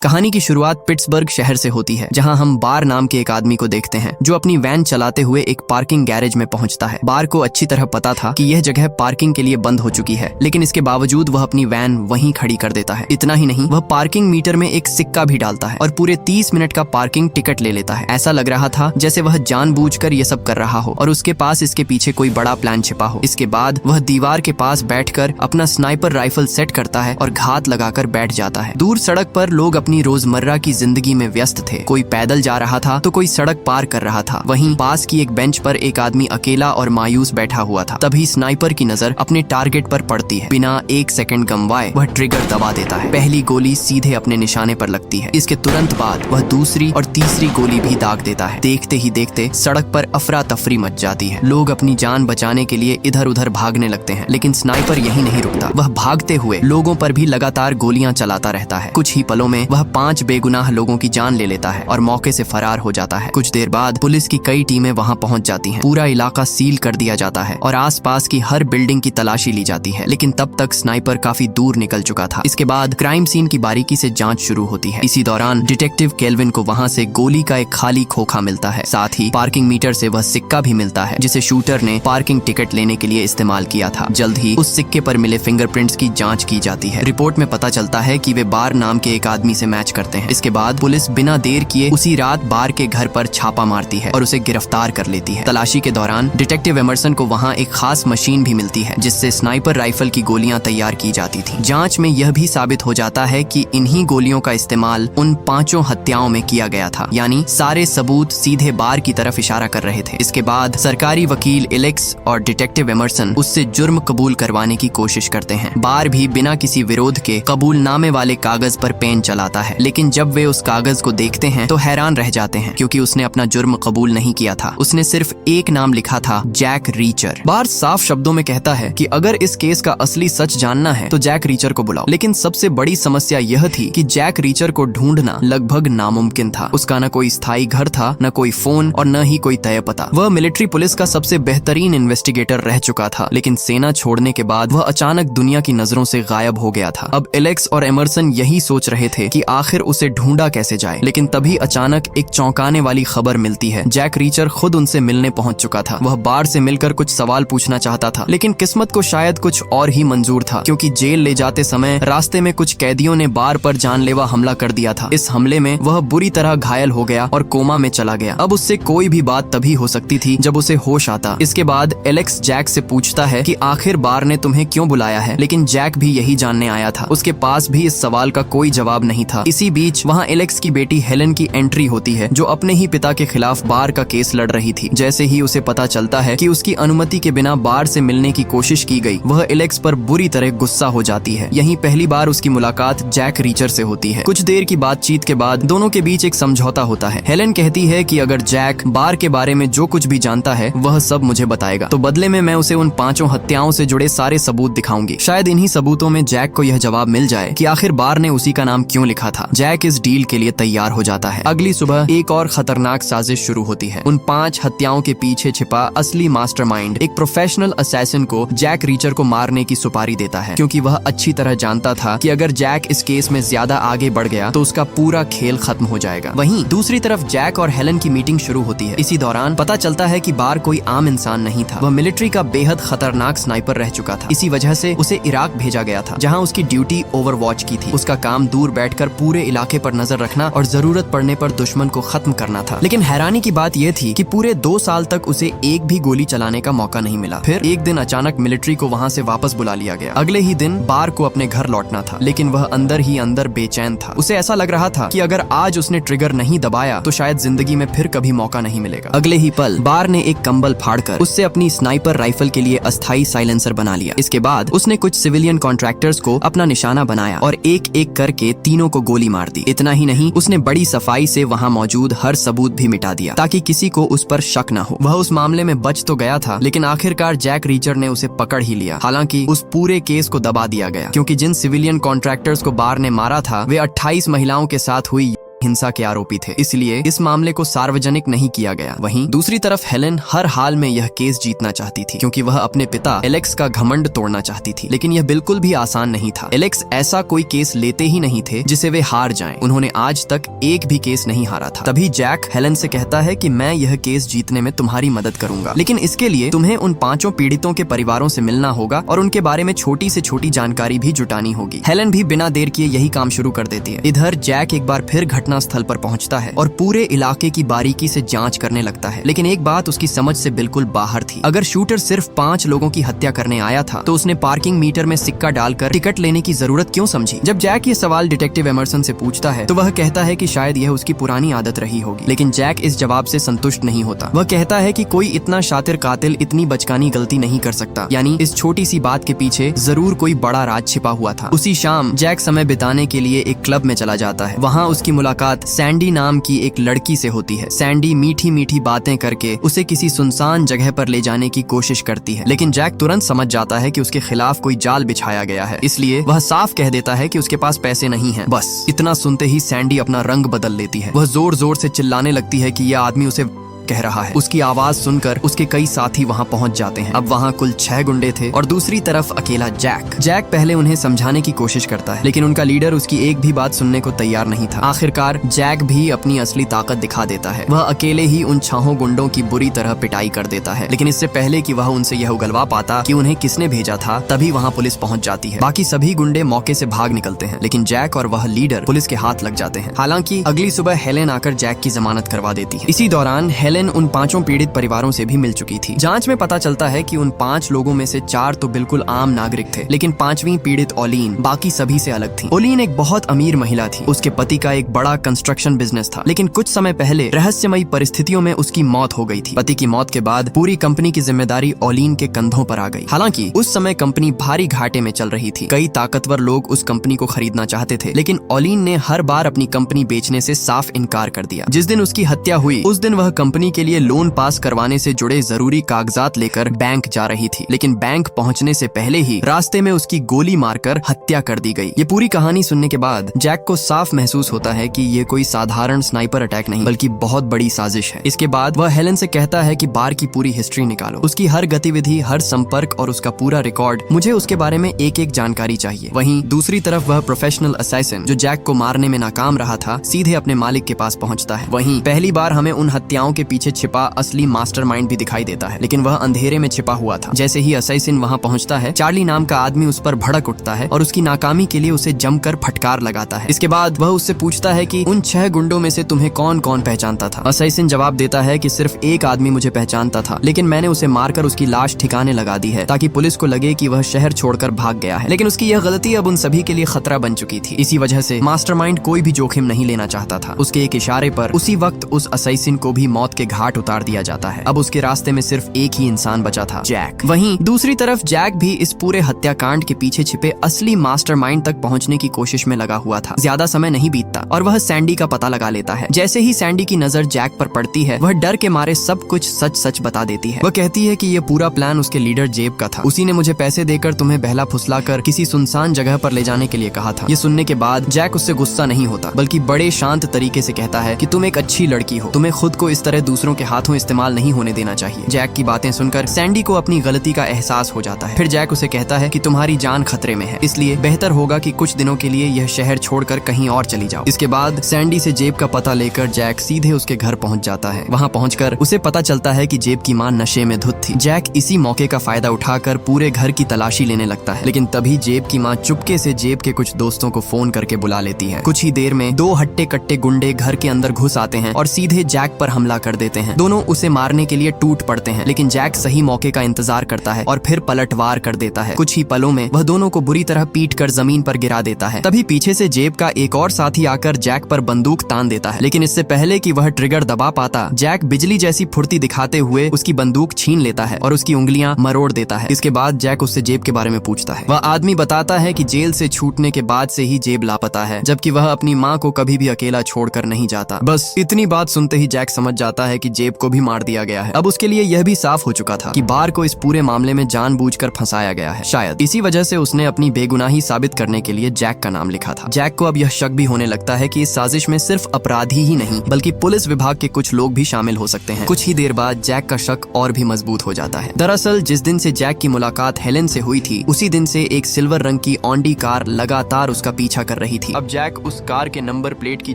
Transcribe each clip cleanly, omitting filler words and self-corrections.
कहानी की शुरुआत पिट्सबर्ग शहर से होती है, जहां हम बार नाम के एक आदमी को देखते हैं जो अपनी वैन चलाते हुए एक पार्किंग गैरेज में पहुंचता है। बार को अच्छी तरह पता था कि यह जगह पार्किंग के लिए बंद हो चुकी है, लेकिन इसके बावजूद वह अपनी वैन वहीं खड़ी कर देता है। इतना ही नहीं, वह पार्किंग मीटर में एक सिक्का भी डालता है और पूरे 30 मिनट का पार्किंग टिकट ले लेता है। ऐसा लग रहा था जैसे वह जानबूझकर ये सब कर रहा हो और उसके पास इसके पीछे कोई बड़ा प्लान छिपा हो। इसके बाद वह दीवार के पास बैठकर अपना स्नाइपर राइफल सेट करता है और घात लगाकर बैठ जाता है। दूर सड़क पर लोग अपनी रोजमर्रा की जिंदगी में व्यस्त थे। कोई पैदल जा रहा था तो कोई सड़क पार कर रहा था। वहीं पास की एक बेंच पर एक आदमी अकेला और मायूस बैठा हुआ था। तभी स्नाइपर की नजर अपने टारगेट पर पड़ती है। बिना एक सेकंड गंवाए वह ट्रिगर दबा देता है। पहली गोली सीधे अपने निशाने पर लगती है। इसके तुरंत बाद वह दूसरी और तीसरी गोली भी दाग देता है। देखते ही देखते सड़क पर अफरा तफरी मच जाती है। लोग अपनी जान बचाने के लिए इधर उधर भागने लगते हैं, लेकिन स्नाइपर यही नहीं रुकता। वह भागते हुए लोगों पर भी लगातार गोलियां चलाता रहता है। कुछ ही पलों में वह 5 बेगुनाह लोगों की जान ले लेता है और मौके से फरार हो जाता है। कुछ देर बाद पुलिस की कई टीमें वहां पहुंच जाती हैं। पूरा इलाका सील कर दिया जाता है और आसपास की हर बिल्डिंग की तलाशी ली जाती है, लेकिन तब तक स्नाइपर काफी दूर निकल चुका था। इसके बाद क्राइम सीन की बारीकी से जांच शुरू होती है। इसी दौरान डिटेक्टिव केल्विन को वहां से गोली का एक खाली खोखा मिलता है। साथ ही पार्किंग मीटर से वह सिक्का भी मिलता है जिसे शूटर ने पार्किंग टिकट लेने के लिए इस्तेमाल किया था। जल्द ही उस सिक्के पर मिले फिंगरप्रिंट्स की जांच की जाती है। रिपोर्ट में पता चलता है कि वे बार नाम के एक आदमी से मैच करते हैं। इसके बाद पुलिस बिना देर किए उसी रात बार के घर पर छापा मारती है और उसे गिरफ्तार कर लेती है। तलाशी के दौरान डिटेक्टिव एमरसन को वहां एक खास मशीन भी मिलती है जिससे स्नाइपर राइफल की गोलियां तैयार की जाती थी। जांच में यह भी साबित हो जाता है कि इन्हीं गोलियों का इस्तेमाल उन 5 हत्याओं में किया गया था, यानी सारे सबूत सीधे बार की तरफ इशारा कर रहे थे। इसके बाद सरकारी वकील एलेक्स और डिटेक्टिव एमरसन उससे जुर्म कबूल करवाने की कोशिश करते हैं। बार भी बिना किसी विरोध के कबूलनामे वाले कागज पर पेन चलाता है, लेकिन जब वे उस कागज को देखते हैं तो हैरान रह जाते हैं, क्योंकि उसने अपना जुर्म कबूल नहीं किया था। उसने सिर्फ एक नाम लिखा था, जैक रीचर। बार साफ शब्दों में कहता है कि अगर इस केस का असली सच जानना है तो जैक रीचर को बुलाओ। लेकिन सबसे बड़ी समस्या यह थी कि जैक रीचर को ढूंढना लगभग नामुमकिन था। उसका न कोई स्थायी घर था, न कोई फोन और न ही कोई तय पता। वह मिलिट्री पुलिस का सबसे बेहतरीन इन्वेस्टिगेटर रह चुका था, लेकिन सेना छोड़ने के बाद वह अचानक दुनिया की नजरों से गायब हो गया था। अब एलेक्स और एमरसन यही सोच रहे थे कि आखिर उसे ढूंढा कैसे जाए, लेकिन तभी अचानक एक चौंकाने वाली खबर मिलती है। जैक रीचर खुद उनसे मिलने पहुंच चुका था। वह बार से मिलकर कुछ सवाल पूछना चाहता था, लेकिन किस्मत को शायद कुछ और ही मंजूर था, क्योंकि जेल ले जाते समय रास्ते में कुछ कैदियों ने बार पर जानलेवा हमला कर दिया था। इस हमले में वह बुरी तरह घायल हो गया और कोमा में चला गया। अब उससे कोई भी बात तभी हो सकती थी जब उसे होश आता। इसके बाद एलेक्स जैक से पूछता है कि आखिर बार ने तुम्हें क्यों बुलाया है, लेकिन जैक भी यही जानने आया था। उसके पास भी इस सवाल का कोई जवाब नहीं था। इसी बीच वहाँ एलेक्स की बेटी हेलेन की एंट्री होती है, जो अपने ही पिता के खिलाफ बार का केस लड़ रही थी। जैसे ही उसे पता चलता है कि उसकी अनुमति के बिना बार से मिलने की कोशिश की गई, वह एलेक्स पर बुरी तरह गुस्सा हो जाती है। यहीं पहली बार उसकी मुलाकात जैक रीचर से होती है। कुछ देर की बातचीत के बाद दोनों के बीच एक समझौता होता है। हेलेन कहती है कि अगर जैक बार के बारे में जो कुछ भी जानता है वह सब मुझे बताएगा, तो बदले में मैं उसे उन 5 हत्याओं से जुड़े सारे सबूत दिखाऊंगी। शायद इन्हीं सबूतों में जैक को यह जवाब मिल जाए कि आखिर बार ने उसी का नाम क्यों लिखा था। जैक इस डील के लिए तैयार हो जाता है। अगली सुबह एक और खतरनाक साजिश शुरू होती है। उन 5 हत्याओं के पीछे छिपा असली मास्टरमाइंड एक प्रोफेशनल असैसिन को जैक रीचर को मारने की सुपारी देता है, क्योंकि वह अच्छी तरह जानता था कि अगर जैक इस केस में ज्यादा आगे बढ़ गया तो उसका पूरा खेल खत्म हो जाएगा। वहीं दूसरी तरफ जैक और हेलेन की मीटिंग शुरू होती है। इसी दौरान पता चलता है कि बार कोई आम इंसान नहीं था। वह मिलिट्री का बेहद खतरनाक स्नाइपर रह चुका था। इसी वजह से उसे इराक भेजा गया था, जहां उसकी ड्यूटी ओवरवॉच की थी। उसका काम दूर बैठकर पूरे इलाके पर नजर रखना और जरूरत पड़ने पर दुश्मन को खत्म करना था। लेकिन हैरानी की बात यह थी कि पूरे 2 साल तक उसे एक भी गोली चलाने का मौका नहीं मिला। फिर एक दिन अचानक मिलिट्री को वहां से वापस बुला लिया गया। अगले ही दिन बार को अपने घर लौटना था, लेकिन वह अंदर ही अंदर बेचैन था। उसे ऐसा लग रहा था कि अगर आज उसने ट्रिगर नहीं दबाया तो शायद जिंदगी में फिर कभी मौका नहीं मिलेगा। अगले ही पल बार ने एक कंबल फाड़कर उससे अपनी स्नाइपर राइफल के लिए अस्थायी साइलेंसर बना लिया। इसके बाद उसने कुछ सिविलियन कॉन्ट्रैक्टर्स को अपना निशाना बनाया और एक एक करके तीनों को गोली मार दी। इतना ही नहीं, उसने बड़ी सफाई से वहां मौजूद हर सबूत भी मिटा दिया ताकि किसी को उस पर शक न हो। वह उस मामले में बच तो गया था, लेकिन आखिरकार जैक रीचर ने उसे पकड़ ही लिया। हालांकि उस पूरे केस को दबा दिया गया, क्योंकि जिन सिविलियन कॉन्ट्रैक्टर्स को बार ने मारा था वे 28 महिलाओं के साथ हुई हिंसा के आरोपी थे, इसलिए इस मामले को सार्वजनिक नहीं किया गया। वहीं दूसरी तरफ हेलेन हर हाल में यह केस जीतना चाहती थी, क्योंकि वह अपने पिता एलेक्स का घमंड तोड़ना चाहती थी। लेकिन यह बिल्कुल भी आसान नहीं था। एलेक्स ऐसा कोई केस लेते ही नहीं थे जिसे वे हार जाएं। उन्होंने आज तक एक भी केस नहीं हारा था। तभी जैक हेलेन से कहता है कि मैं यह केस जीतने में तुम्हारी मदद करूंगा, लेकिन इसके लिए तुम्हें उन 5 पीड़ितों के परिवारों से मिलना होगा और उनके बारे में छोटी से छोटी जानकारी भी जुटानी होगी। हेलेन भी बिना देर किए यही काम शुरू कर देती है। इधर जैक एक बार फिर घटना स्थल पर पहुंचता है और पूरे इलाके की बारीकी से जांच करने लगता है। लेकिन एक बात उसकी समझ से बिल्कुल बाहर थी। अगर शूटर सिर्फ 5 लोगों की हत्या करने आया था तो उसने पार्किंग मीटर में सिक्का डालकर टिकट लेने की जरूरत क्यों समझी? जब जैक ये सवाल डिटेक्टिव एमरसन से पूछता है तो वह कहता है कि शायद यह उसकी पुरानी आदत रही होगी। लेकिन जैक इस जवाब से संतुष्ट नहीं होता। वह कहता है कि कोई इतना शातिर कातिल इतनी बचकानी गलती नहीं कर सकता, यानी इस छोटी सी बात के पीछे जरूर कोई बड़ा राज छिपा हुआ था। उसी शाम जैक समय बिताने के लिए एक क्लब में चला जाता है। वहाँ उसकी मुलाकात सैंडी नाम की एक लड़की से होती है। सैंडी मीठी मीठी बातें करके उसे किसी सुनसान जगह पर ले जाने की कोशिश करती है, लेकिन जैक तुरंत समझ जाता है कि उसके खिलाफ कोई जाल बिछाया गया है, इसलिए वह साफ कह देता है कि उसके पास पैसे नहीं हैं। बस इतना सुनते ही सैंडी अपना रंग बदल लेती है। वह जोर जोर से चिल्लाने लगती है कि यह आदमी उसे कह रहा है। उसकी आवाज सुनकर उसके कई साथी वहां पहुंच जाते हैं। अब वहां कुल 6 गुंडे थे और दूसरी तरफ अकेला जैक। जैक पहले उन्हें समझाने की कोशिश करता है, लेकिन उनका लीडर उसकी एक भी बात सुनने को तैयार नहीं था। आखिरकार जैक भी अपनी असली ताकत दिखा देता है। वह अकेले ही उन 6 गुंडों की बुरी तरह पिटाई कर देता है, लेकिन इससे पहले कि वह उनसे यह उगलवा पाता कि उन्हें किसने भेजा था, तभी वहाँ पुलिस पहुँच जाती है। बाकी सभी गुंडे मौके से भाग निकलते हैं, लेकिन जैक और वह लीडर पुलिस के हाथ लग जाते हैं। हालांकि अगली सुबह हेलेन आकर जैक की जमानत करवा देती है। इसी दौरान हेलेन उन 5 पीड़ित परिवारों से भी मिल चुकी थी। जांच में पता चलता है कि उन 5 लोगों में से 4 तो बिल्कुल आम नागरिक थे, लेकिन 5वीं पीड़ित ओलिन बाकी सभी से अलग थी। ओलिन एक बहुत अमीर महिला थी। उसके पति का एक बड़ा कंस्ट्रक्शन बिजनेस था, लेकिन कुछ समय पहले रहस्यमयी परिस्थितियों में उसकी मौत हो गई थी। पति की मौत के बाद पूरी कंपनी की जिम्मेदारी ओलिन के कंधों पर आ गई। हालांकि उस समय कंपनी भारी घाटे में चल रही थी। कई ताकतवर लोग उस कंपनी को खरीदना चाहते थे, लेकिन ओलिन ने हर बार अपनी कंपनी बेचने से साफ इनकार कर दिया। जिस दिन उसकी हत्या हुई उस दिन वह कंपनी के लिए लोन पास करवाने से जुड़े जरूरी कागजात लेकर बैंक जा रही थी, लेकिन बैंक पहुंचने से पहले ही रास्ते में उसकी गोली मारकर हत्या कर दी गई। ये पूरी कहानी सुनने के बाद जैक को साफ महसूस होता है कि ये कोई साधारण स्नाइपर अटैक नहीं बल्कि बहुत बड़ी साजिश है। इसके बाद वह हेलेन से कहता है कि बार की पूरी हिस्ट्री निकालो, उसकी हर गतिविधि, हर संपर्क और उसका पूरा रिकॉर्ड। मुझे उसके बारे में एक एक जानकारी चाहिए। वहीं दूसरी तरफ वह प्रोफेशनल असैसिन जो जैक को मारने में नाकाम रहा था, सीधे अपने मालिक के पास पहुंचता है। वहीं पहली बार हमें उन हत्याओं के पीछे छिपा असली मास्टरमाइंड भी दिखाई देता है, लेकिन वह अंधेरे में छिपा हुआ था। जैसे ही असैसिन वहां पहुंचता है, चार्ली नाम का आदमी उस पर भड़क उठता है और उसकी नाकामी के लिए उसे जमकर फटकार लगाता है। इसके बाद वह उससे पूछता है कि उन 6 गुंडों में से तुम्हें कौन कौन पहचानता था? असैसिन जवाब देता है कि सिर्फ एक आदमी मुझे पहचानता था, लेकिन मैंने उसे मारकर उसकी लाश ठिकाने लगा दी है ताकि पुलिस को लगे कि वह शहर छोड़कर भाग गया है। लेकिन उसकी यह गलती अब उन सभी के लिए खतरा बन चुकी थी। इसी वजह से मास्टरमाइंड कोई भी जोखिम नहीं लेना चाहता था। उसके एक इशारे पर उसी वक्त उस असैसिन को भी मौत के घाट उतार दिया जाता है। अब उसके रास्ते में सिर्फ एक ही इंसान बचा था, जैक। वहीं दूसरी तरफ जैक भी इस पूरे हत्याकांड के पीछे छिपे असली मास्टरमाइंड तक पहुंचने की कोशिश में लगा हुआ था। ज्यादा समय नहीं बीतता और वह सैंडी का पता लगा लेता है। जैसे ही सैंडी की नजर जैक पर पड़ती है, वह डर के मारे सब कुछ सच सच बता देती है। वह कहती है कि यह पूरा प्लान उसके लीडर जेब का था। उसी ने मुझे पैसे देकर तुम्हें बहला फुसलाकर किसी सुनसान जगह पर ले जाने के लिए कहा था। ये सुनने के बाद जैक उससे गुस्सा नहीं होता, बल्कि बड़े शांत तरीके से कहता है कि तुम एक अच्छी लड़की हो, तुम्हें खुद को इस तरह दूसरों के हाथों इस्तेमाल नहीं होने देना चाहिए। जैक की बातें सुनकर सैंडी को अपनी गलती का एहसास हो जाता है। फिर जैक उसे कहता है कि तुम्हारी जान खतरे में है, इसलिए बेहतर होगा कि कुछ दिनों के लिए यह शहर छोड़कर कहीं और चली जाओ। इसके बाद सैंडी से जेब का पता लेकर जैक सीधे उसके घर पहुंच जाता है। वहां पहुंचकर उसे पता चलता है कि जेब की मां नशे में धुत थी। जैक इसी मौके का फायदा उठाकर पूरे घर की तलाशी लेने लगता है, लेकिन तभी जेब की मां चुपके से जेब के कुछ दोस्तों को फोन करके बुला लेती है। कुछ ही देर में 2 हट्टे कट्टे गुंडे घर के अंदर घुस आते हैं और सीधे जैक पर हमला कर देते हैं। दोनों उसे मारने के लिए टूट पड़ते हैं, लेकिन जैक सही मौके का इंतजार करता है और फिर पलटवार कर देता है। कुछ ही पलों में वह दोनों को बुरी तरह पीट कर जमीन पर गिरा देता है। तभी पीछे से जेब का एक और साथी आकर जैक पर बंदूक तान देता है, लेकिन इससे पहले कि वह ट्रिगर दबा पाता, जैक बिजली जैसी फुर्ती दिखाते हुए उसकी बंदूक छीन लेता है और उसकी उंगलियां मरोड़ देता है। इसके बाद जैक उससे जेब के बारे में पूछता है। वह आदमी बताता है कि जेल से छूटने के बाद से ही जेब लापता है, जबकि वह अपनी माँ को कभी भी अकेला छोड़कर नहीं जाता। बस इतनी बात सुनते ही जैक समझ जाता है कि जेब को भी मार दिया गया है। अब उसके लिए यह भी साफ हो चुका था कि बार को इस पूरे मामले में जानबूझकर फंसाया गया है। शायद इसी वजह से उसने अपनी बेगुनाही साबित करने के लिए जैक का नाम लिखा था। जैक को अब यह शक भी होने लगता है कि इस साजिश में सिर्फ अपराधी ही नहीं बल्कि पुलिस विभाग के कुछ लोग भी शामिल हो सकते हैं। कुछ ही देर बाद जैक का शक और भी मजबूत हो जाता है। दरअसल जिस दिन से जैक की मुलाकात हेलेन से हुई थी उसी दिन से एक सिल्वर रंग की ऑडी कार लगातार उसका पीछा कर रही थी। अब जैक उस कार के नंबर प्लेट की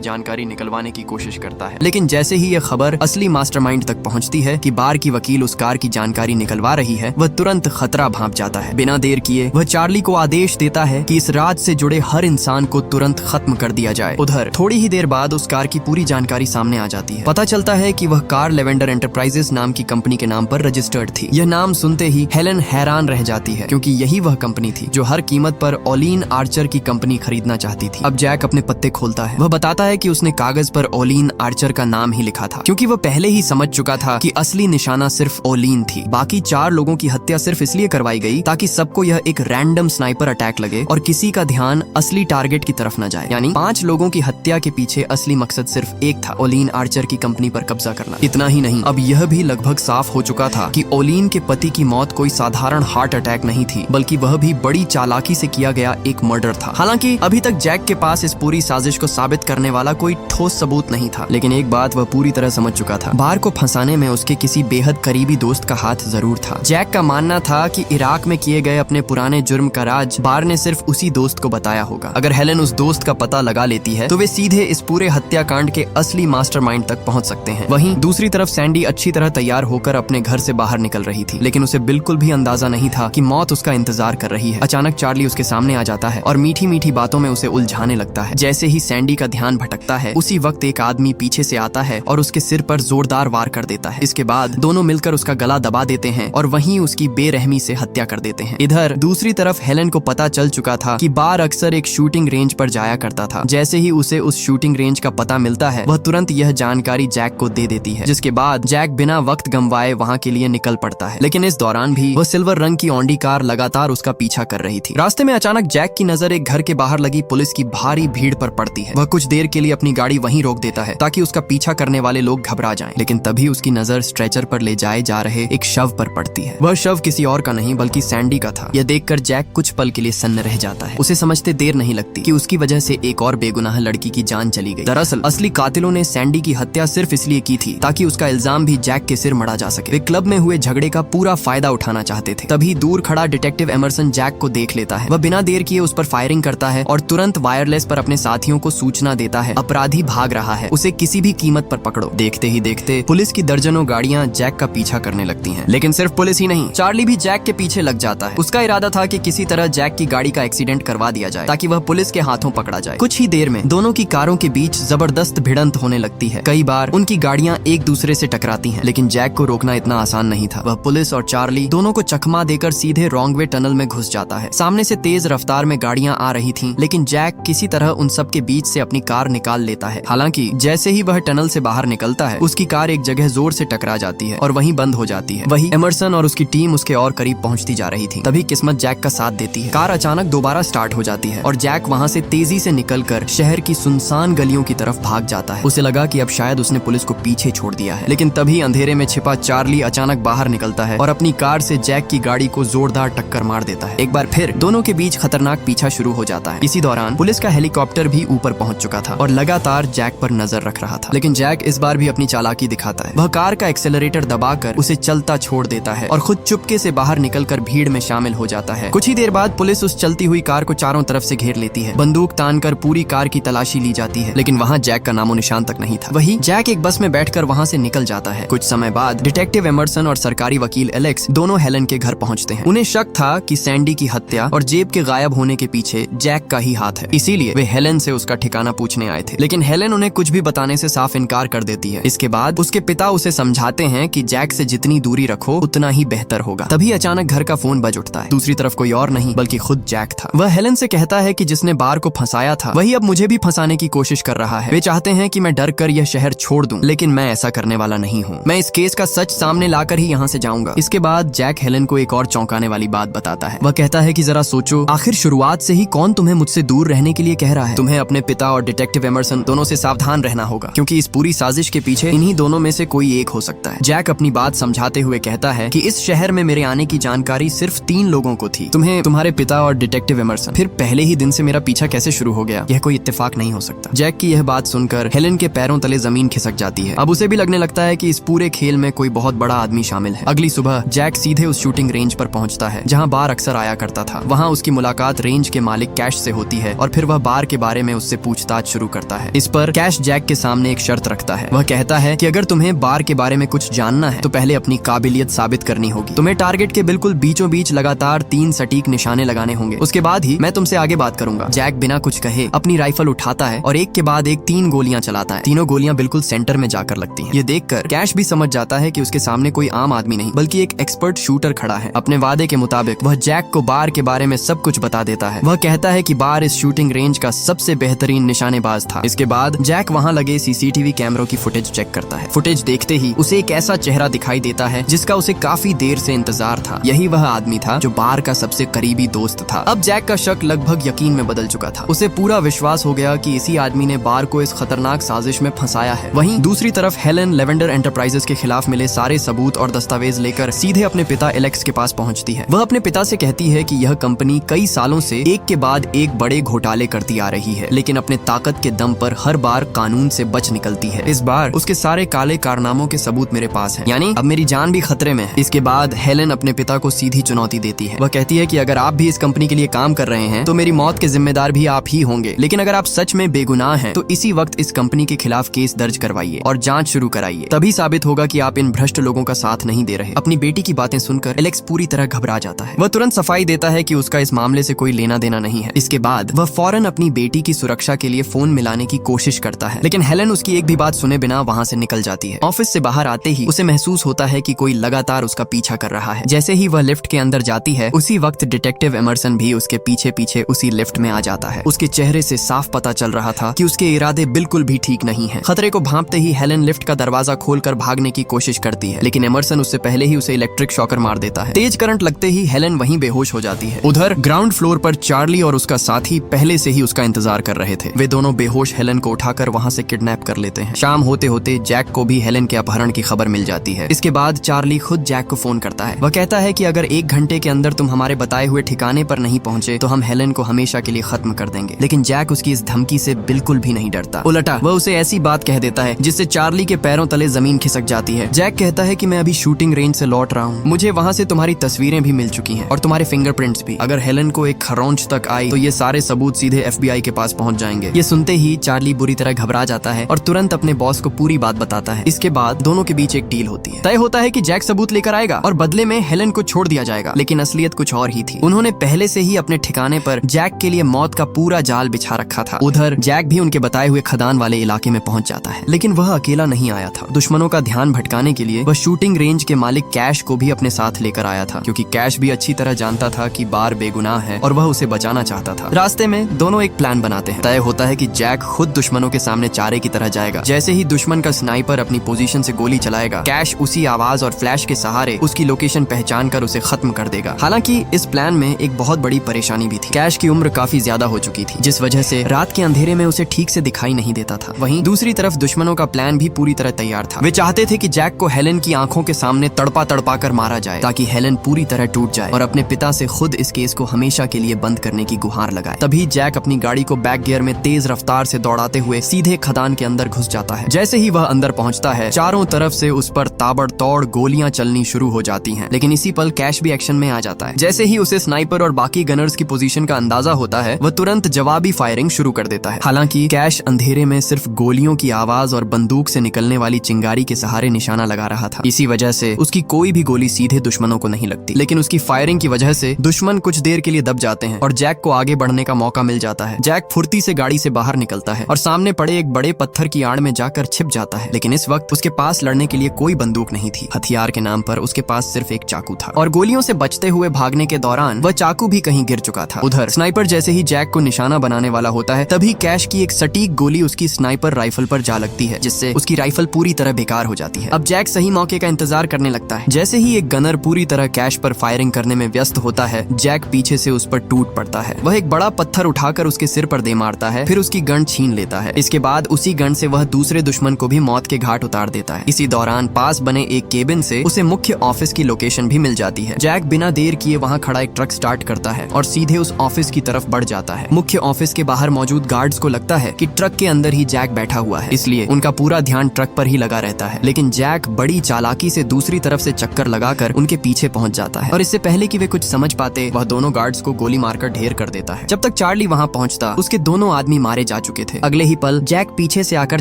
जानकारी निकलवाने की कोशिश करता है, लेकिन जैसे ही यह खबर असली मास्टरमाइंड तक पहुंचती है कि बार की वकील उस कार की जानकारी निकलवा रही है, वह तुरंत खतरा भांप जाता है। बिना देर किए वह चार्ली को आदेश देता है कि इस राज से जुड़े हर इंसान को तुरंत खत्म कर दिया जाए। उधर थोड़ी ही देर बाद उस कार की पूरी जानकारी सामने आ जाती है। पता चलता है कि वह कार लेवेंडर एंटरप्राइजेस नाम की कंपनी के नाम पर रजिस्टर्ड थी। यह नाम सुनते ही हेलेन हैरान रह जाती है, क्योंकि यही वह कंपनी थी जो हर कीमत पर ओलिन आर्चर की कंपनी खरीदना चाहती थी। अब जैक अपने पत्ते खोलता है। वह बताता है कि उसने कागज पर ओलिन आर्चर का नाम ही लिखा था, क्योंकि वह पहले ही समझ चुका था कि असली निशाना सिर्फ ओलिन थी। बाकी 4 लोगों की हत्या सिर्फ इसलिए करवाई गई ताकि सबको यह एक रैंडम स्नाइपर अटैक लगे और किसी का ध्यान असली टारगेट की तरफ न जाए। यानी 5 लोगों की हत्या के पीछे असली मकसद सिर्फ एक था, ओलिन आर्चर की कंपनी पर कब्जा करना। इतना ही नहीं, अब यह भी लगभग साफ हो चुका था कि ओलिन के पति की मौत कोई साधारण हार्ट अटैक नहीं थी, बल्कि वह भी बड़ी चालाकी से किया गया एक मर्डर था। हालांकि अभी तक जैक के पास इस पूरी साजिश को साबित करने वाला कोई ठोस सबूत नहीं था, लेकिन एक बात वह पूरी तरह समझ चुका था, बार को फंसाने में उसके किसी बेहद करीबी दोस्त का हाथ जरूर था। जैक का मानना था कि इराक में किए गए अपने पुराने जुर्म का राज बार ने सिर्फ उसी दोस्त को बताया होगा। अगर हेलेन उस दोस्त का पता लगा लेती है तो वे सीधे इस पूरे हत्याकांड के असली मास्टरमाइंड तक पहुंच सकते हैं। वहीं दूसरी तरफ सैंडी अच्छी तरह तैयार होकर अपने घर से बाहर निकल रही थी, लेकिन उसे बिल्कुल भी अंदाजा नहीं था कि मौत उसका इंतजार कर रही है। अचानक चार्ली उसके सामने आ जाता है और मीठी मीठी बातों में उसे उलझाने लगता है। जैसे ही सैंडी का ध्यान भटकता है उसी वक्त एक आदमी पीछे से आता है और उसके सिर पर जोरदार वार कर देता है। इसके बाद दोनों मिलकर उसका गला दबा देते हैं और वहीं उसकी बेरहमी से हत्या कर देते हैं। इधर दूसरी तरफ हेलेन को पता चल चुका था कि बार अक्सर एक शूटिंग रेंज पर जाया करता था। जैसे ही उसे उस शूटिंग रेंज का पता मिलता है वह तुरंत यह जानकारी जैक को दे देती है, जिसके बाद जैक बिना वक्त गंवाए वहां के लिए निकल पड़ता है। लेकिन इस दौरान भी वह सिल्वर रंग की ऑडी कार लगातार उसका पीछा कर रही थी। रास्ते में अचानक जैक की नजर एक घर के बाहर लगी पुलिस की भारी भीड़ पर पड़ती है। वह कुछ देर के लिए अपनी गाड़ी वहीं रोक देता है ताकि उसका पीछा करने वाले लोग घबरा जाएं। लेकिन तभी उसकी नजर स्ट्रेचर पर ले जाए जा रहे एक शव पर पड़ती है। वह शव किसी और का नहीं बल्कि सैंडी का था। यह देखकर जैक कुछ पल के लिए सन्न रह जाता है। उसे समझते देर नहीं लगती कि उसकी वजह से एक और बेगुनाह लड़की की जान चली गई। दरअसल असली कातिलों ने सैंडी की हत्या सिर्फ इसलिए की थी ताकि उसका इल्जाम भी जैक के सिर मढ़ा जा सके। वे क्लब में हुए झगड़े का पूरा फायदा उठाना चाहते थे। तभी दूर खड़ा डिटेक्टिव एमरसन जैक को देख लेता है। वह बिना देर किए उस पर फायरिंग करता है और तुरंत वायरलेस पर अपने साथियों को सूचना देता है, अपराधी भाग रहा है, उसे किसी भी कीमत पर पकड़ो। देखते ही देखते पुलिस की दर्जनों गाड़ियां जैक का पीछा करने लगती हैं। लेकिन सिर्फ पुलिस ही नहीं, चार्ली भी जैक के पीछे लग जाता है। उसका इरादा था कि किसी तरह जैक की गाड़ी का एक्सीडेंट करवा दिया जाए ताकि वह पुलिस के हाथों पकड़ा जाए। कुछ ही देर में दोनों की कारों के बीच जबरदस्त भिड़ंत होने लगती है। कई बार उनकी गाड़ियां एक दूसरे से टकराती हैं, लेकिन जैक को रोकना इतना आसान नहीं था। वह पुलिस और चार्ली दोनों को चकमा देकर सीधे रॉन्ग वे टनल में घुस जाता है। सामने से तेज रफ्तार में गाड़ियां आ रही थीं, लेकिन जैक किसी तरह उन सब के बीच से अपनी कार निकाल लेता है। हालांकि जैसे ही वह टनल से बाहर निकलता है उसकी कार एक जगह जोर से टकरा जाती है और वहीं बंद हो जाती है। वही एमरसन और उसकी टीम उसके और करीब पहुंचती जा रही थी। तभी किस्मत जैक का साथ देती है। कार अचानक दोबारा स्टार्ट हो जाती है और जैक वहां से तेजी से निकलकर शहर की सुनसान गलियों की तरफ भाग जाता है। उसे लगा कि अब शायद उसने पुलिस को पीछे छोड़ दिया है, लेकिन तभी अंधेरे में छिपा चार्ली अचानक बाहर निकलता है और अपनी कार से जैक की गाड़ी को जोरदार टक्कर मार देता है। एक बार फिर दोनों के बीच खतरनाक पीछा शुरू हो जाता है। इसी दौरान पुलिस का हेलीकॉप्टर भी ऊपर पहुंच चुका था और लगातार जैक पर नजर रख रहा था। लेकिन जैक इस बार भी अपनी चालाकी दिखाता है। वह कार का एक्सेलरेटर दबाकर उसे चलता छोड़ देता है और खुद चुपके से बाहर निकलकर भीड़ में शामिल हो जाता है। कुछ ही देर बाद पुलिस उस चलती हुई कार को चारों तरफ से घेर लेती है। बंदूक तानकर पूरी कार की तलाशी ली जाती है, लेकिन वहाँ जैक का नामो निशान तक नहीं था। वही जैक एक बस में बैठकर वहाँ से निकल जाता है। कुछ समय बाद डिटेक्टिव एमरसन और सरकारी वकील एलेक्स दोनों हेलेन के घर पहुँचते हैं। उन्हें शक था कि सैंडी की हत्या और जेब के गायब होने के पीछे जैक का ही हाथ है, इसीलिए वे हेलेन से उसका ठिकाना पूछने आए थे। लेकिन हेलेन उन्हें कुछ भी बताने से साफ इनकार कर देती है। इसके बाद उसके पिता उसे समझाते हैं कि जैक से जितनी दूरी रखो उतना ही बेहतर होगा। तभी अचानक घर का फोन बज उठता है। दूसरी तरफ कोई और नहीं बल्कि खुद जैक था। वह हेलेन से कहता है कि जिसने बार को फंसाया था वही अब मुझे भी फंसाने की कोशिश कर रहा है। वे चाहते हैं कि मैं डर कर यह शहर छोड़ दूं, लेकिन मैं ऐसा करने वाला नहीं हूँ। मैं इस केस का सच सामने लाकर ही यहाँ से जाऊंगा। इसके बाद जैक हेलेन को एक और चौंकाने वाली बात बताता है। वह कहता है कि जरा सोचो, आखिर शुरुआत से ही कौन तुम्हें मुझसे दूर रहने के लिए कह रहा है? तुम्हें अपने पिता और डिटेक्टिव एमरसन दोनों से सावधान रहना होगा, क्योंकि इस पूरी साजिश के पीछे इन इन्हीं दोनों में से कोई एक हो सकता है। जैक अपनी बात समझाते हुए कहता है कि इस शहर में मेरे आने की जानकारी सिर्फ 3 लोगों को थी, तुम्हें, तुम्हारे पिता और डिटेक्टिव एमरसन। फिर पहले ही दिन से मेरा पीछा कैसे शुरू हो गया? यह कोई इत्तेफाक नहीं हो सकता। जैक की यह बात सुनकर हेलेन के पैरों तले जमीन खिसक जाती है। अब उसे भी लगने लगता है कि इस पूरे खेल में कोई बहुत बड़ा आदमी शामिल है। अगली सुबह जैक सीधे उस शूटिंग रेंज पर पहुंचता है जहां बार अक्सर आया करता था। वहां उसकी मुलाकात रेंज के मालिक कैश से होती है और फिर वह बार के बारे में उससे पूछताछ शुरू करता है। इस पर कैश जैक के सामने एक शर्त रखता है। वह कहता है कि अगर तुम्हें बार के बारे में कुछ जानना है तो पहले अपनी काबिलियत साबित करनी होगी। तुम्हें टारगेट के बिल्कुल बीचों बीच लगातार 3 सटीक निशाने लगाने होंगे, उसके बाद ही मैं तुमसे आगे बात करूंगा। जैक बिना कुछ कहे अपनी राइफल उठाता है और एक के बाद एक 3 गोलियां चलाता है। तीनों गोलियां बिल्कुल सेंटर में जाकर लगती हैं। ये देखकर कैश भी समझ जाता है कि उसके सामने कोई आम आदमी नहीं बल्कि एक एक्सपर्ट शूटर खड़ा है। अपने वादे के मुताबिक वह जैक को बार के बारे में सब कुछ बता देता है। वह कहता है कि बार इस शूटिंग रेंज का सबसे बेहतरीन निशानेबाज था। इसके बाद जैक वहां लगे सीसीटीवी कैमरों की फुटेज चेक करता है। फुटेज देखते ही उसे एक ऐसा चेहरा दिखाई देता है जिसका उसे काफी देर से इंतजार था। यही वह आदमी था जो बार का सबसे करीबी दोस्त था। अब जैक का शक लगभग यकीन में बदल चुका था। उसे पूरा विश्वास हो गया कि इसी आदमी ने बार को इस खतरनाक साजिश में फंसाया है। वहीं दूसरी तरफ हेलेन लेवेंडर एंटरप्राइजेस के खिलाफ मिले सारे सबूत और दस्तावेज लेकर सीधे अपने पिता एलेक्स के पास पहुंचती है। वह अपने पिता से कहती है कि यह कंपनी कई सालों से एक के बाद एक बड़े घोटाले करती आ रही है, लेकिन अपने ताकत के दम पर हर बार कानून से बच निकलती है। इस बार उसके सारे काले कारनामों के सबूत मेरे पास हैं, यानी अब मेरी जान भी खतरे में है। इसके बाद हेलेन अपने पिता को सीधी चुनौती देती है। वह कहती है कि अगर आप भी इस कंपनी के लिए काम कर रहे हैं तो मेरी मौत के जिम्मेदार भी आप ही होंगे, लेकिन अगर आप सच में बेगुनाह हैं तो इसी वक्त इस कंपनी के खिलाफ केस दर्ज करवाइए और जांच शुरू कराइए। तभी साबित होगा कि आप इन भ्रष्ट लोगों का साथ नहीं दे रहे। अपनी बेटी की बातें सुनकर एलेक्स पूरी तरह घबरा जाता है। वह तुरंत सफाई देता है कि उसका इस मामले से कोई लेना देना नहीं है। इसके बाद वह फौरन अपनी बेटी की सुरक्षा के लिए फोन मिलाने की कोशिश करता है, लेकिन हेलेन उसकी एक भी बात सुने बिना वहां से निकल जाती है। ऑफिस से बाहर आते ही उसे महसूस होता है कि कोई लगातार उसका पीछा कर रहा है। जैसे ही वह लिफ्ट के अंदर जाती है उसी वक्त डिटेक्टिव एमरसन भी उसके पीछे पीछे उसी लिफ्ट में आ जाता है। उसके चेहरे से साफ पता चल रहा था कि उसके इरादे बिल्कुल भी ठीक नहीं है। खतरे को भांपते ही हेलेन लिफ्ट का दरवाजा खोलकर भागने की कोशिश करती है, लेकिन एमरसन उससे पहले ही उसे इलेक्ट्रिक शॉकर मार देता है। तेज करंट लगते ही हेलेन वहीं बेहोश हो जाती है। उधर ग्राउंड फ्लोर पर चार्ली और उसका साथी पहले से ही उसका इंतजार कर रहे थे। वे दोनों बेहोश हेलेन को उठाकर वहां से किडनैप कर लेते हैं। शाम होते होते जैक को भी हेलेन के अपहरण की खबर मिल जाती है। इसके बाद चार्ली खुद जैक को फोन करता है। वह कहता है कि अगर 1 घंटे के अंदर तुम हमारे बताए हुए ठिकाने पर नहीं पहुंचे तो हम हेलेन को हमेशा के लिए खत्म कर देंगे। लेकिन जैक उसकी इस धमकी से बिल्कुल भी नहीं डरता। उल्टा वह उसे ऐसी बात कह देता है जिससे चार्ली के पैरों तले जमीन खिसक जाती है। जैक कहता है कि मैं अभी शूटिंग रेंज से लौट रहा हूँ, मुझे वहाँ से तुम्हारी तस्वीरें भी मिल चुकी हैं और तुम्हारे फिंगरप्रिंट्स भी। अगर हेलेन को एक खरोंच तक आई तो ये सारे सबूत सीधे FBI के पास पहुंच जाएंगे। ये सुनते ही चार्ली बुरी तरह घबरा जाता है और तुरंत अपने बॉस को पूरी बात बताता है। इसके बाद दोनों के बीच एक डील होती है। तय होता है कि जैक सबूत लेकर आएगा और बदले में हेलेन को छोड़ दिया जाएगा, लेकिन असलियत कुछ और ही थी। उन्होंने पहले से ही अपने ठिकाने पर जैक के लिए मौत का पूरा जाल बिछा रखा था। उधर जैक भी उनके बताए हुए खदान वाले इलाके में पहुंच जाता है, लेकिन वह अकेला नहीं आया था। दुश्मनों का ध्यान भटकाने के लिए वह शूटिंग रेंज के मालिक कैश को भी अपने साथ लेकर आया था, क्योंकि कैश भी अच्छी तरह जानता था कि बार बेगुनाह है और वह उसे बचाना चाहता था। रास्ते में दोनों एक प्लान बनाते हैं। तय होता है कि जैक खुद दुश्मनों के सामने चारे की तरह जाएगा। जैसे ही दुश्मन का स्नाइपर अपनी पोजीशन से गोली चलाएगा, कैश उसी आवाज और फ्लैश के सहारे उसकी लोकेशन पहचान कर उसे खत्म कर देगा। हालांकि इस प्लान में एक बहुत बड़ी परेशानी भी थी। कैश की उम्र काफी ज्यादा हो चुकी थी, जिस वजह से रात के अंधेरे में उसे ठीक से दिखाई नहीं देता था। वहीं दूसरी तरफ दुश्मनों का प्लान भी पूरी तरह तैयार था। वे चाहते थे कि जैक को हेलेन की आंखों के सामने तड़पा तड़पा कर मारा जाए, ताकि हेलेन पूरी तरह टूट जाए और अपने पिता से खुद इस केस को हमेशा के लिए बंद करने की गुहार लगाए। तभी जैक अपनी गाड़ी को बैक गियर में तेज रफ्तार से दौड़ाते हुए सीधे खदान के अंदर घुस जाता है। जैसे ही वह अंदर पहुंचता है, चारों तरफ से उस पर ताबड़तोड़ गोलियां चलनी शुरू हो जाती हैं। लेकिन इसी पल कैश भी एक्शन में आ जाता है। जैसे ही उसे स्नाइपर और बाकी गनर्स की पोजीशन का अंदाजा होता है, वह तुरंत जवाबी फायरिंग शुरू कर देता है। हालांकि कैश अंधेरे में सिर्फ गोलियों की आवाज और बंदूक से निकलने वाली चिंगारी के सहारे निशाना लगा रहा था। इसी वजह से उसकी कोई भी गोली सीधे दुश्मनों को नहीं लगती, लेकिन उसकी फायरिंग की वजह से दुश्मन कुछ देर के लिए दब जाते हैं और जैक को आगे बढ़ने का मौका मिल जाता है। जैक फुर्ती से गाड़ी से बाहर निकलता है और सामने पड़े एक बड़े पत्थर की आड़ में जाकर छिप जाता है। लेकिन इस वक्त उसके पास लड़ने के लिए कोई बंदूक नहीं थी। हथियार के नाम पर उसके पास सिर्फ एक चाकू था और गोलियों से बचते हुए भागने के दौरान वह चाकू भी कहीं गिर चुका था। उधर स्नाइपर जैसे ही जैक को निशाना बनाने वाला होता है, तभी कैश की एक सटीक गोली उसकी स्नाइपर राइफल पर जा लगती है, जिससे उसकी राइफल पूरी तरह बेकार हो जाती है। अब जैक सही मौके का इंतजार करने लगता है। जैसे ही एक गनर पूरी तरह कैश पर फायरिंग करने में व्यस्त होता है, जैक पीछे से उस पर टूट पड़ता है। वह एक बड़ा पत्थर उठाकर उसके सिर पर दे मारता है, फिर उसकी गन छीन लेता है। इसके बाद उसी गन से वह दूसरे दुश्मन को भी मौत के घाट उतार देता है। इसी दौरान पास बने एक केबिन से उसे मुख्य ऑफिस की लोकेशन भी मिल जाती है। जैक बिना देर किए वहाँ खड़ा एक ट्रक स्टार्ट करता है और सीधे उस ऑफिस की तरफ बढ़ जाता है। मुख्य ऑफिस के बाहर मौजूद गार्ड्स को लगता है कि ट्रक के अंदर ही जैक बैठा हुआ है, इसलिए उनका पूरा ध्यान ट्रक पर ही लगा रहता है। लेकिन जैक बड़ी चालाकी से दूसरी तरफ से चक्कर लगाकर उनके पीछे पहुंच जाता है और इससे पहले कि वे कुछ समझ पाते वह दोनों गार्ड्स को गोली मारकर ढेर कर देता है। जब तक चार्ली वहां पहुंचता उसके दोनों आदमी मारे जा चुके थे। अगले ही पल जैक पीछे से आकर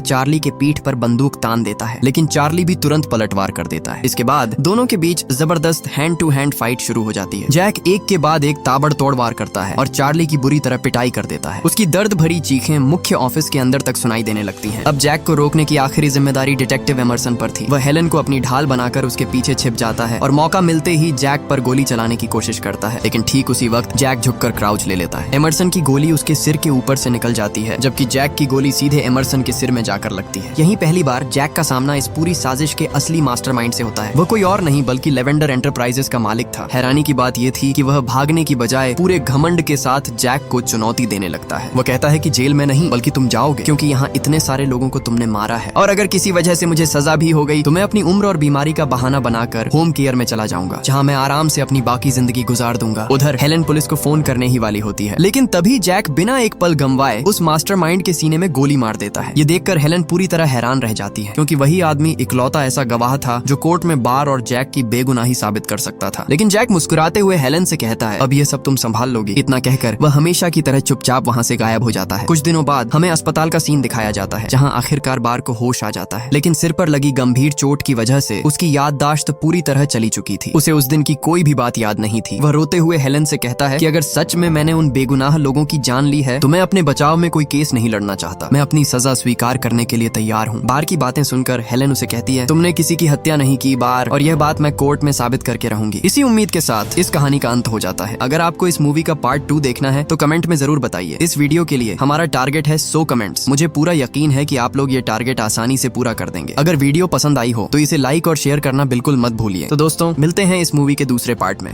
चार्ली के पीठ पर बंदूक तान देता है, लेकिन चार्ली भी तुरंत पलटवार कर देता है। इसके बाद दोनों के बीच जबरदस्त हैंड टू हैंड फाइट शुरू हो जाती है। जैक एक के बाद एक ताबड़तोड़ वार करता है और चार्ली की बुरी तरह पिटाई कर देता है। उसकी दर्द भरी चीखें मुख्य ऑफिस के अंदर तक सुनाई देने लगती हैं। अब जैक को रोकने की आखिरी जिम्मेदारी डिटेक्टिव एमरसन पर थी। वह हेलन को अपनी ढाल बनाकर उसके पीछे छिप जाता है और मौका मिलते ही जैक पर गोली चलाने की कोशिश करता है, लेकिन ठीक उसी वक्त जैक झुककर क्राउच ले लेता है। एमरसन की गोली उसके सिर के ऊपर से निकल जाती है, जबकि जैक की गोली सीधे एमरसन के सिर में जाकर लगती है। यही पहली बार जैक का सामना इस पूरी साजिश के असली मास्टरमाइंड से होता है। वह कोई और नहीं बल्कि लेवेंडर एंटरप्राइजेस का मालिक था। हैरानी की बात यह थी कि वह भागने की बजाय पूरे घमंड के साथ जैक को चुनौती देने लगता है। वह कहता है कि जेल में नहीं बल्कि तुम जाओगे, क्योंकि यहाँ इतने सारे लोगों को तुमने मारा है, और अगर किसी वजह से मुझे सजा भी हो गई तो मैं अपनी उम्र और बीमारी का बहाना बनाकर होम केयर में चला जाऊंगा, जहाँ मैं आराम से अपनी बाकी जिंदगी गुजार दूंगा। उधर हेलन पुलिस को फोन करने ही वाली होती है, लेकिन तभी जैक बिना एक पल गंवाए उस मास्टरमाइंड के सीने में गोली मार देता है। ये देखकर हेलन पूरी तरह हैरान रह जाती है, क्योंकि वही आदमी इकलौता ऐसा गवाह था जो कोर्ट में बार और जैक की बेगुनाही साबित कर सकता था। लेकिन जैक मुस्कुराते हुए हेलन से कहता है, अब ये सब तुम संभाल लोगी। इतना कहकर वह हमेशा की तरह चुपचाप वहाँ से गायब हो जाता है। कुछ दिनों बाद हमें अस्पताल का सीन दिखाया जाता है, जहाँ आखिरकार बार को होश आ जाता है, लेकिन सिर पर लगी गंभीर चोट की वजह से उसकी याददाश्त पूरी तरह चली चुकी थी। उसे उस दिन की कोई भी बात याद नहीं थी। वह रोते हुए हेलन से कहता है कि अगर सच में मैंने उन बेगुनाह लोगों की जान ली है तो मैं अपने बचाव में कोई केस नहीं लड़ना चाहता। मैं अपनी सजा स्वीकार करने के लिए तैयार हूँ। बार की बातें सुनकर हेलन उसे कहती है, तुमने किसी की हत्या नहीं की बार, और यह बात मैं कोर्ट में साबित करके रहूंगी। इसी उम्मीद के साथ इस कहानी का अंत हो जाता है। अगर आपको इस मूवी का पार्ट 2 देखना है तो कमेंट में जरूर बताइए। इस वीडियो के लिए हमारा टारगेट है 100 कमेंट्स। मुझे पूरा यकीन है कि आप लोग ये टारगेट आसानी से पूरा कर देंगे। अगर वीडियो पसंद आई हो तो इसे लाइक और शेयर करना बिल्कुल मत भूलिए। तो दोस्तों, मिलते हैं इस मूवी के दूसरे पार्ट में।